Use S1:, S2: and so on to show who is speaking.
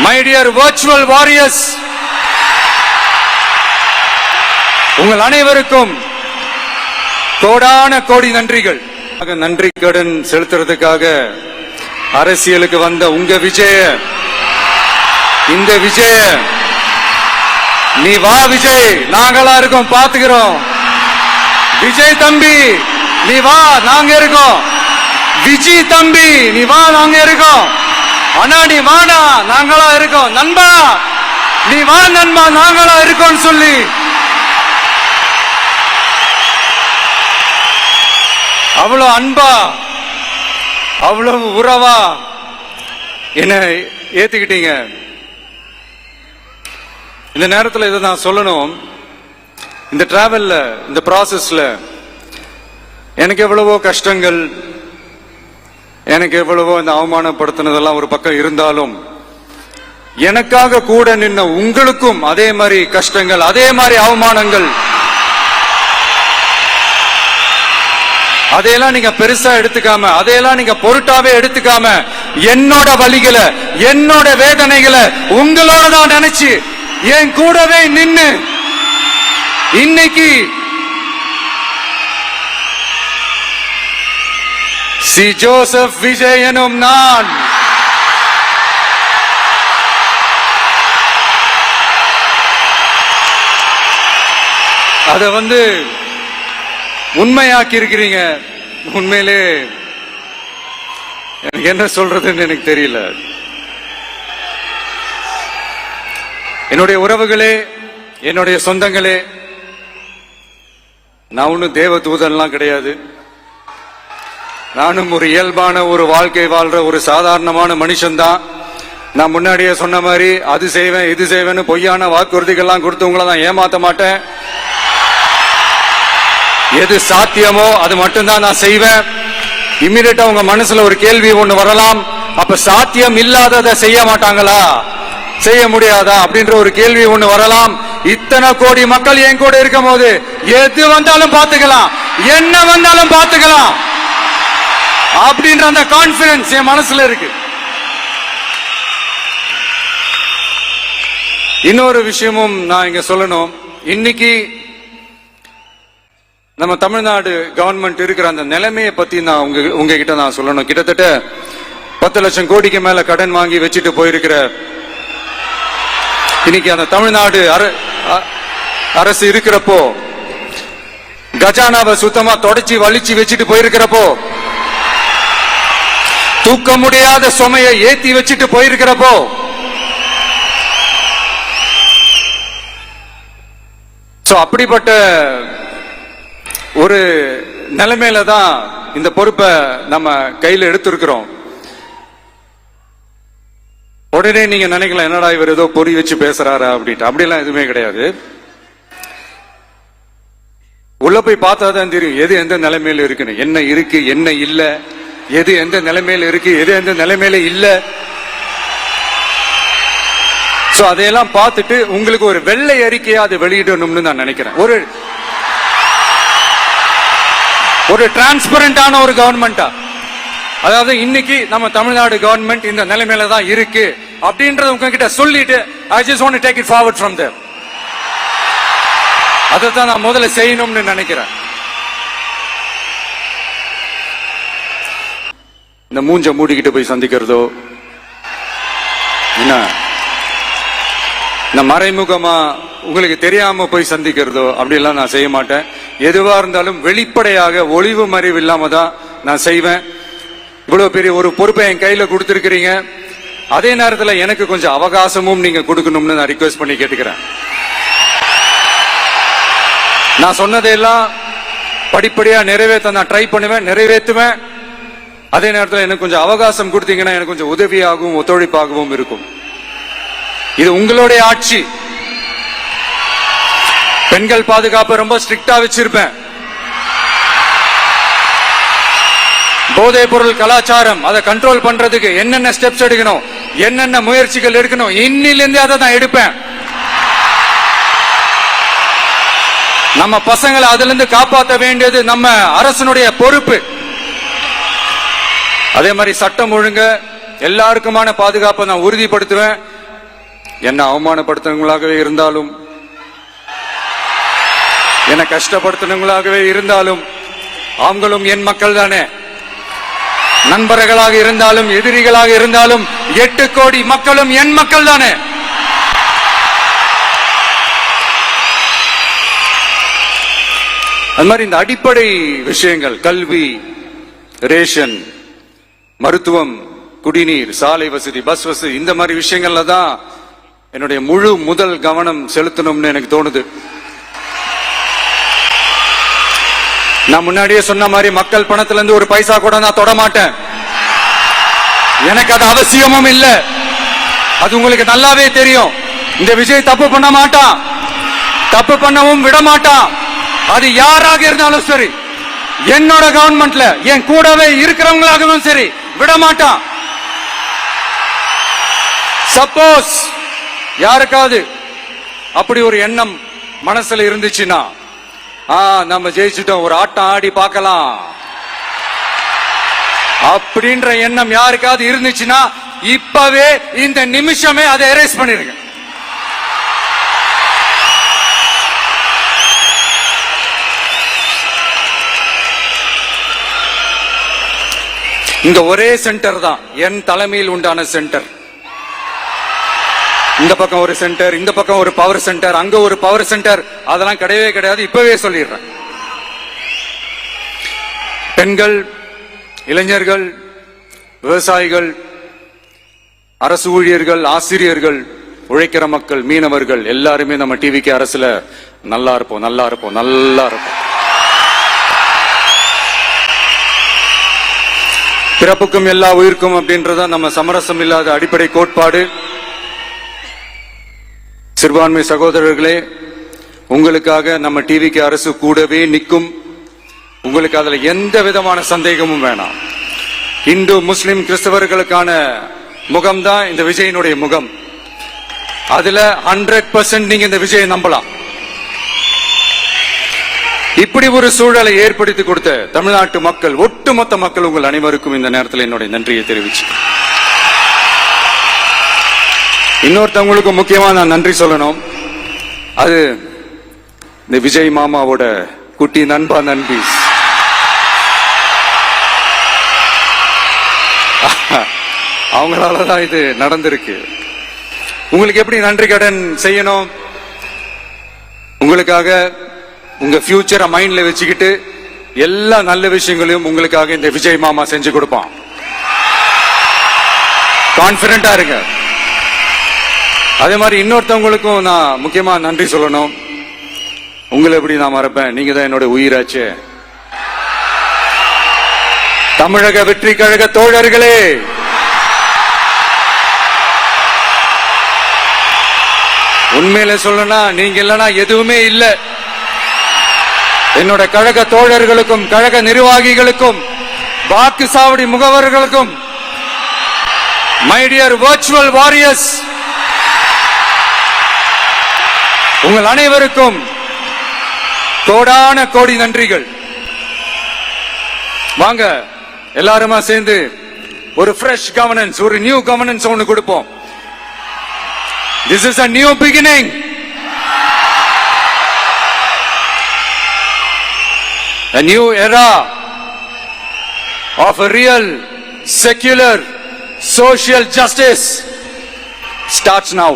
S1: My dear virtual warriors, உங்கள் அனைவருக்கும் கோடான கோடி நன்றிகள். நன்றி கடன் செலுத்துறதுக்காக அரசியலுக்கு வந்த உங்க விஜய, இந்த விஜய, நீ வா விஜய், நாங்களா இருக்கோம், பாத்துக்கிறோம். விஜய் தம்பி நீ வா, நாங்க இருக்கோம். விஜய் தம்பி நீ வா, நாங்க இருக்கோம். அண்ணா நீ வாடா, நாங்களா இருக்கோம். நண்பா நீ வா நண்பா, நாங்களா இருக்கோம் சொல்லி அவ்வளவு அன்பா, அவ்வளவு உறவா என்ன ஏத்துக்கிட்டீங்க. இந்த நேரத்தில் இதை நான் சொல்லணும். இந்த டிராவல்ல, இந்த ப்ராசஸ்ல எனக்கு எவ்வளவோ கஷ்டங்கள், எனக்கு எவ்வளவோ இந்த அவமானப்படுத்தினதெல்லாம் ஒரு பக்கம் இருந்தாலும், எனக்காக கூட நின்ன உங்களுக்கும் அதே மாதிரி கஷ்டங்கள், அதே மாதிரி அவமானங்கள், அதையெல்லாம் நீங்க பெருசா எடுத்துக்காம, அதையெல்லாம் நீங்க பொருட்டாவே எடுத்துக்காம, என்னோட வலிகளை, என்னோட வேதனைகளை உங்களோட தான் நினைச்சு என் கூடவே நின்னு இன்னைக்கு சி ஜோசப் விஜய் எனும் நான் அத உண்மையாக்கி இருக்கிறீங்க. உண்மையிலே எனக்கு என்ன சொல்றதுன்னு எனக்கு தெரியல. என்னுடைய உறவுகளே, என்னுடைய சொந்தங்களே, நான் ஒன்னும் தேவ தூதன்லாம் கிடையாது. நானும் ஒரு இயல்பான ஒரு வாழ்க்கை வாழ்ற ஒரு சாதாரணமான மனுஷன்தான். நான் முன்னாடியே சொன்ன மாதிரி அது செய்வேன் இது செய்வேன்னு பொய்யான வாக்குறுதிகள்லாம் கொடுத்து உங்களை நான் ஏமாத்த மாட்டேன். எது சாத்தியமோ அது மட்டும்தான் நான் செய்வேன். இம்மிடியட்டா உங்க மனசுல ஒரு கேள்வி ஒண்ணு வரலாம், அப்ப சாத்தியம் இல்லாததை செய்ய மாட்டாங்களா, செய்ய முடியாதா அப்படின்ற ஒரு கேள்வி ஒண்ணு வரலாம். இத்தனை கோடி மக்கள் என் கூட இருக்கும் போது எது வந்தாலும் பாத்துக்கலாம், என்ன வந்தாலும் பாத்துக்கலாம் அப்படின்ற அந்த கான்பிடன்ஸ் என் மனசுல இருக்கு. இன்னொரு விஷயமும் நான் இங்க சொல்லணும். இன்னைக்கு நம்ம தமிழ்நாடு கவர்மெண்ட் இருக்கிற அந்த நிலைமையை பத்தி நான் உங்ககிட்ட நான் சொல்லணும். கிட்டத்தட்ட 10 லட்சம் கோடிக்கு மேல கடன் வாங்கி வச்சுட்டு போயிருக்கிற இன்னைக்கு அந்த தமிழ்நாடு அரசு இருக்கிறப்போ, கஜானாவை சுத்தமா தொடச்சி வலிச்சு வச்சுட்டு போயிருக்கிறப்போ, தூக்க முடியாத சுமையை ஏத்தி வச்சுட்டு போயிருக்கிறப்போ, அப்படிப்பட்ட ஒரு நிலைமையில தான் இந்த பொறுப்பை நம்ம கையில் எடுத்திருக்கிறோம். உடனே நீங்க நினைக்கலாம், என்னடா இவர் ஏதோ பொறி வச்சு பேசுறாரா அப்படின்ட்டு. அப்படிலாம் எதுவுமே கிடையாது. உள்ள போய் பார்த்தா தான் தெரியும் எது எந்த நிலைமையில இருக்குன்னு, என்ன இருக்கு என்ன இல்ல, எது எந்த நிலைமையில இருக்கு எது எந்த நிலைமையில இல்ல. சோ அதையெல்லாம் பார்த்துட்டு உங்களுக்கு ஒரு வெள்ளை அறிக்கையா அதை வெளியிடணும்னு நான் நினைக்கிறேன். ஒரு டிரான்ஸ்பரண்டான ஒரு கவர்மெண்டா, அதாவது இன்னைக்கு நம்ம தமிழ்நாடு கவர்மெண்ட் இந்த நிலைமையில தான் இருக்கு அப்படின்றத உங்ககிட்ட சொல்லிட்டு I just want to take it forward from there. அதைத்தான் நான் முதல்ல செய்யணும்னு நினைக்கிறேன். இந்த மூஞ்ச மூடிக்கிட்டு போய் சந்திக்கிறதோ, என்ன இந்த மறைமுகமா உங்களுக்கு தெரியாம போய் சந்திக்கிறதோ அப்படிலாம் நான் செய்ய மாட்டேன். எதுவா இருந்தாலும் வெளிப்படையாக ஒளிவு மறைவு இல்லாம தான் நான் செய்வேன். இவ்வளவு பெரிய ஒரு பொறுப்பை என் கையில கொடுத்திருக்கிறீங்க. அதே நேரத்தில் எனக்கு கொஞ்சம் அவகாசமும் நீங்க கொடுக்கணும்னு நான் ரிக்வெஸ்ட் பண்ணி கேட்டுக்கிறேன். நான் சொன்னதையெல்லாம் படிப்படியா நிறைவேற்ற நான் ட்ரை பண்ணுவேன், நிறைவேற்றுவேன். அதே நேரத்தில் எனக்கு கொஞ்சம் அவகாசம் கொடுத்தீங்கன்னா எனக்கு கொஞ்சம் உதவியாகவும் ஒத்துழைப்பாகவும் இருக்கும். இது உங்களுடைய ஆட்சி. பெண்கள் பாதுகாப்பை ரொம்ப ஸ்ட்ரிக்டா வச்சிருப்பேன். போதைப் பொருள் கலாச்சாரம் அதை கண்ட்ரோல் பண்றதுக்கு என்னென்ன ஸ்டெப்ஸ் எடுக்கணும், என்னென்ன முயற்சிகள் எடுக்கணும், இன்னிலிருந்து அதை நான் எடுப்பேன். நம்ம பசங்களை அதுல இருந்து காப்பாற்ற வேண்டியது நம்ம அரசனுடைய பொறுப்பு. அதே மாதிரி சட்டம் ஒழுங்கு எல்லாருக்குமான பாதுகாப்பை நான் உறுதிப்படுத்துவேன். என்ன அவமானப்படுத்துறவங்களாகவே இருந்தாலும், என்ன கஷ்டப்படுத்துறவங்களாகவே இருந்தாலும் அவங்களும் என் மக்கள் தானே. நண்பர்களாக இருந்தாலும் எதிரிகளாக இருந்தாலும் 8 கோடி மக்களும் என் மக்கள் தானே. அது மாதிரி இந்த அடிப்படை விஷயங்கள், கல்வி, ரேஷன், மருத்துவம், குடிநீர், சாலை வசதி, பஸ் வசதி, இந்த மாதிரி விஷயங்கள்ல தான் என்னுடைய முதல் கவனம் செலுத்தணும்னு எனக்கு தோணுது. நான் முன்னாடியே சொன்ன மாதிரி மக்கள் பணத்துல இருந்து ஒரு பைசா கூட நான் தொட மாட்டேன். எனக்கு அது அவசியமும் இல்ல. அது உங்களுக்கு நல்லாவே தெரியும். இந்த விஜய் தப்பு பண்ண மாட்டான், தப்பு பண்ணவும் விட மாட்டான். அது யாராக இருந்தாலும் சரி, என்னோட கவர்மெண்ட்ல என் கூடவே இருக்கிறவங்களாகவும் சரி, விட மாட்டான். சப்போஸ் யாருக்காவது அப்படி ஒரு எண்ணம் மனசுல இருந்துச்சுன்னா, நம்ம ஜெயிச்சுட்டோம், ஒரு ஆட்டம் ஆடி பார்க்கலாம் அப்படின்ற எண்ணம் யாருக்காவது இருந்துச்சுன்னா இப்பவே இந்த நிமிஷமே அதை எரேஸ் பண்ணிருங்க. இங்க ஒரே சென்டர் தான், என் தலைமையில் உண்டான சென்டர். இந்த பக்கம் ஒரு சென்டர், இந்த பக்கம் ஒரு பவர் சென்டர், அங்க ஒரு பவர் சென்டர், அதெல்லாம் கிடையவே கிடையாது. இப்பவே சொல்லிடுறேன். பெண்கள், இளைஞர்கள், விவசாயிகள், அரசு ஊழியர்கள், ஆசிரியர்கள், உழைக்கிற மக்கள், மீனவர்கள் எல்லாருமே நம்ம டிவிக்கு அரசுல நல்லா இருப்போம், நல்லா இருப்போம், நல்லா இருப்போம். பிறப்புக்கும் எல்லா உயிர்க்கும் அப்படின்றத நம்ம சமரசம் இல்லாத அடிப்படை கோட்பாடு. சிறுபான்மை சகோதரர்களே, உங்களுக்காக நம்ம டிவிக்கு அரசு கூடவே நிற்கும். உங்களுக்கு அதுல எந்த விதமான சந்தேகமும் வேணாம். இந்து, முஸ்லிம், கிறிஸ்தவர்களுக்கான முகம்தான் இந்த விஜயனுடைய முகம். அதுல 100% நீங்க இந்த விஜயை நம்பலாம். இப்படி ஒரு சூழலை ஏற்படுத்தி கொடுத்த தமிழ்நாட்டு மக்கள், ஒட்டுமொத்த மக்கள், உங்கள் அனைவருக்கும் இந்த நேரத்தில் என்னுடைய நன்றியை தெரிவிச்சு, இன்னொருத்தவங்களுக்கு முக்கியமா நான் நன்றி சொல்லணும். அது இந்த விஜய் மாமாவோட குட்டி நண்பா, நண்பி. அவங்களாலதான் இது நடந்திருக்கு. உங்களுக்கு எப்படி நன்றி கடன் செய்யணும்? உங்களுக்காக உங்க ஃபியூச்சரை மைண்ட்ல வச்சுக்கிட்டு எல்லா நல்ல விஷயங்களையும் உங்களுக்காக இந்த விஜய் மாமா செஞ்சு கொடுப்பான். கான்பிடண்டா இருங்க. அதே மாதிரி இன்னொருத்தவங்களுக்கும் நான் முக்கியமா நன்றி சொல்லணும். உங்களை எப்படி நான் மறப்பேன்? நீங்க தான் என்னோட உயிராச்சு. தமிழக வெற்றி கழக தோழர்களே, உண்மையில சொல்லணும்னா நீங்க இல்லைன்னா எதுவுமே இல்லை. என்னோட கழக தோழர்களுக்கும், கழக நிர்வாகிகளுக்கும், வாக்கு சாவடி முகவர்களுக்கும், மை டியர் வர்ச்சுவல் வாரியர்ஸ், உங்கள் அனைவருக்கும் கோடான கோடி நன்றிகள். வாங்க எல்லாருமா சேர்ந்து ஒரு ஃப்ரெஷ் கவர்னன்ஸ், ஒரு நியூ கவர்னன்ஸ் ஒன்னு கொடுப்போம். This is a new beginning. A new era of a real secular social justice starts now.